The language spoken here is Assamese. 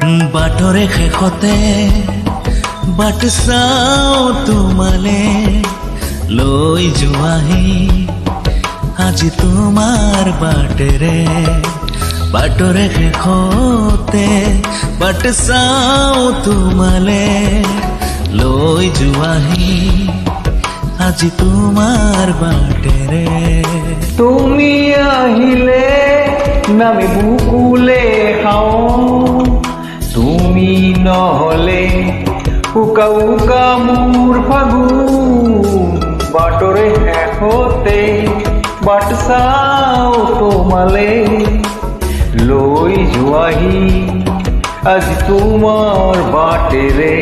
বাটৰে শেষতে বাট চাওঁ তোমালে লৈ যোৱাহি আজি তোমাৰ বাটেৰে বাটৰে শেষতে বাট চাওঁ তোমালে লৈ যোৱাহি আজি তোমাৰ বাটেৰে তুমি আহিলে নামি বুকুলে খাওঁ তুমি নহলে উকা উকা মোৰ ফাগুন বাটৰে শেষতে বাট চাওঁ তোমালে লৈ যোৱাহি আজি তোমাৰ বাটেৰে